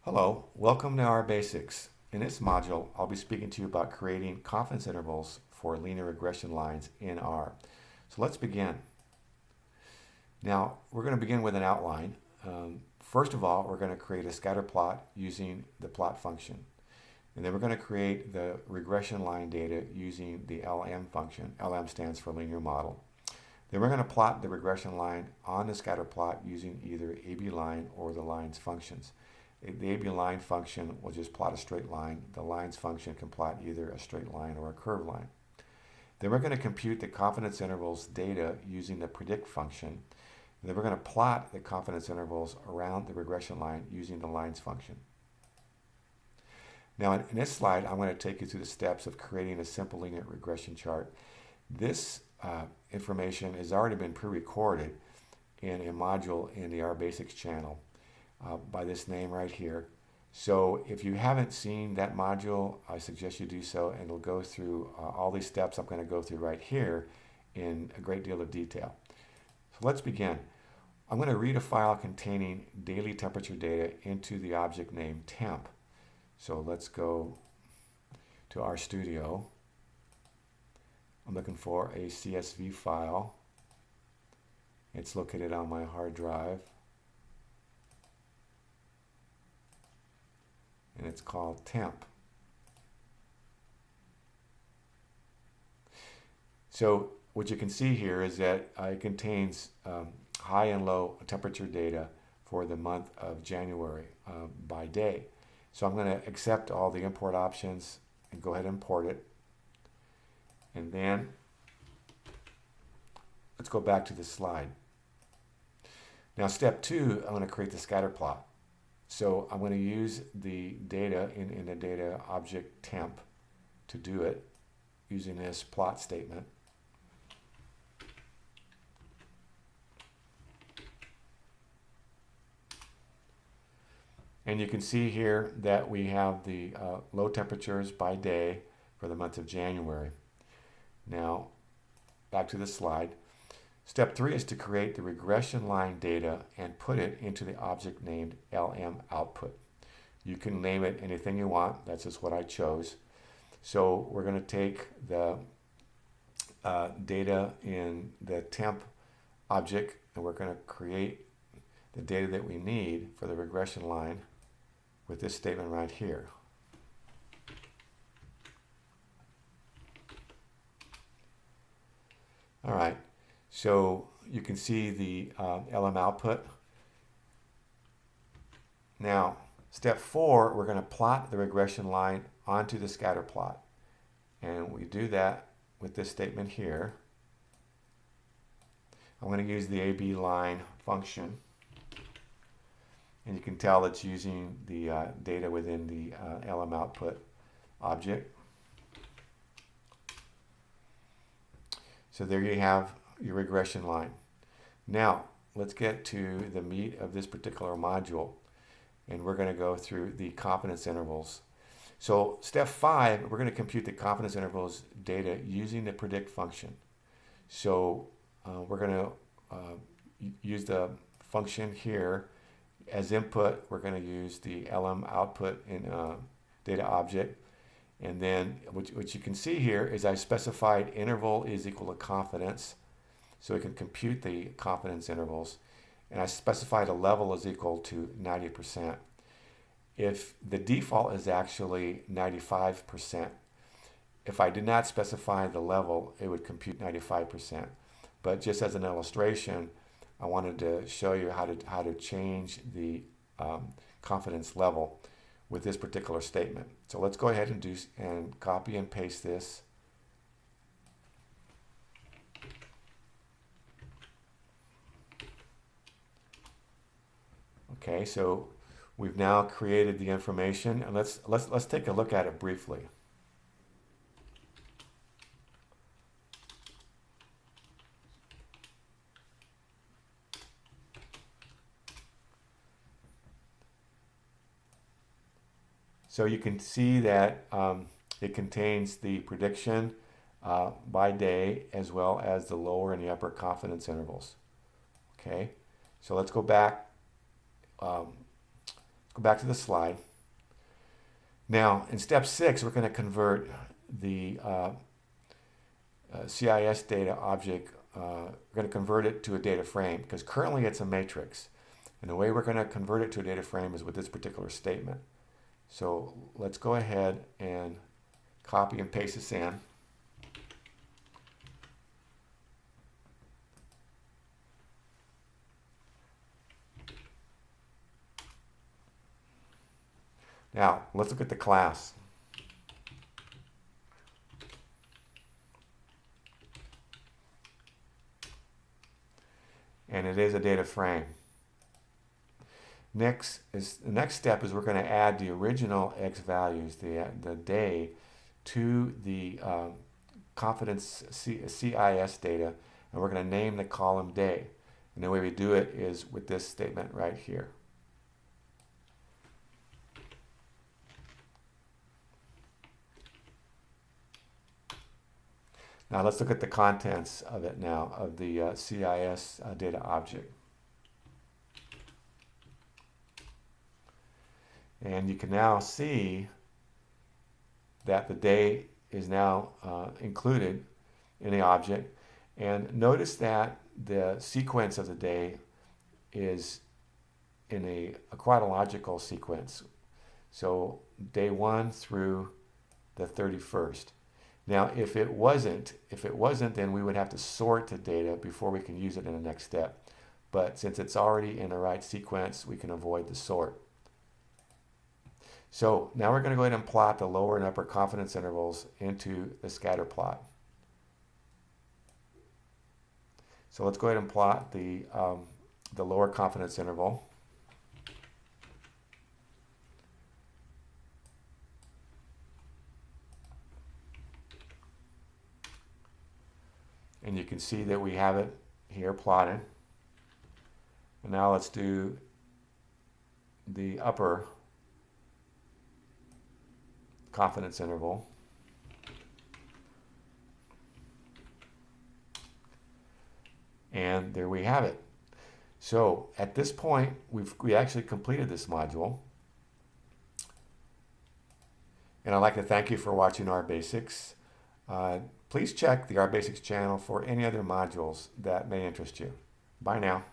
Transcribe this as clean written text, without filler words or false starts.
Hello, welcome to our basics. In this module, I'll be speaking to you about creating confidence intervals for linear regression lines in R. So let's begin. Now, we're going to begin with an outline. First of all, we're going to create a scatter plot using the plot function. And then we're going to create the regression line data using the LM function. LM stands for linear model. Then we're going to plot the regression line on the scatter plot using either AB line or the lines functions. The AB line function will just plot a straight line. The lines function can plot either a straight line or a curved line. Then we're going to compute the confidence intervals data using the predict function. And then we're going to plot the confidence intervals around the regression line using the lines function. Now in this slide, I'm going to take you through the steps of creating a simple linear regression chart. This information has already been pre-recorded in a module in the R Basics channel. By this name right here. So if you haven't seen that module, I suggest you do so, and it'll go through all these steps I'm going to go through right here in a great deal of detail. So let's begin. I'm going to read a file containing daily temperature data into the object named temp. So let's go to RStudio. I'm looking for a CSV file. It's located on my hard drive. And it's called temp. So what you can see here is that it contains high and low temperature data for the month of January by day. So I'm going to accept all the import options and go ahead and import it. And then let's go back to the slide. Now step 2, I'm going to create the scatter plot. So I'm going to use the data in the data object temp to do it using this plot statement. And you can see here that we have the low temperatures by day for the month of January. Now, back to the slide. Step 3 is to create the regression line data and put it into the object named LM output. You can name it anything you want. That's just what I chose. So we're going to take the data in the temp object, and we're going to create the data that we need for the regression line with this statement right here. All right. So you can see the LM output. Now, step 4, we're going to plot the regression line onto the scatter plot. And we do that with this statement here. I'm going to use the AB line function. And you can tell it's using the data within the LM output object. So there you have your regression line. Now, let's get to the meat of this particular module, and we're going to go through the confidence intervals. So step 5, we're going to compute the confidence intervals data using the predict function. So we're going to use the function here as input. We're going to use the LM output in data object. And then what you can see here is I specified interval is equal to confidence. So we can compute the confidence intervals. And I specified a level is equal to 90%. If the default is actually 95%, if I did not specify the level, it would compute 95%. But just as an illustration, I wanted to show you how to change the confidence level with this particular statement. So let's go ahead and copy and paste this. Okay, so we've now created the information, and let's take a look at it briefly. So you can see that it contains the prediction by day as well as the lower and the upper confidence intervals. Okay, so let's go back Go back to the slide. Now, in step 6, we're going to convert the CIS data object. We're going to convert it to a data frame because currently it's a matrix. And the way we're going to convert it to a data frame is with this particular statement. So let's go ahead and copy and paste this in. Now, let's look at the class. And it is a data frame. The next step is we're going to add the original X values, the day, to the confidence CIS data, and we're going to name the column day. And the way we do it is with this statement right here. Now let's look at the contents of it now, of the CIS data object. And you can now see that the day is now included in the object. And notice that the sequence of the day is in a chronological sequence. So day 1 through the 31st. Now, if it wasn't, then we would have to sort the data before we can use it in the next step. But since it's already in the right sequence, we can avoid the sort. So now we're going to go ahead and plot the lower and upper confidence intervals into the scatter plot. So let's go ahead and plot the lower confidence interval. And you can see that we have it here plotted. And now let's do the upper confidence interval. And there we have it. So at this point, we actually completed this module. And I'd like to thank you for watching R Basics. Please check the R Basics channel for any other modules that may interest you. Bye now.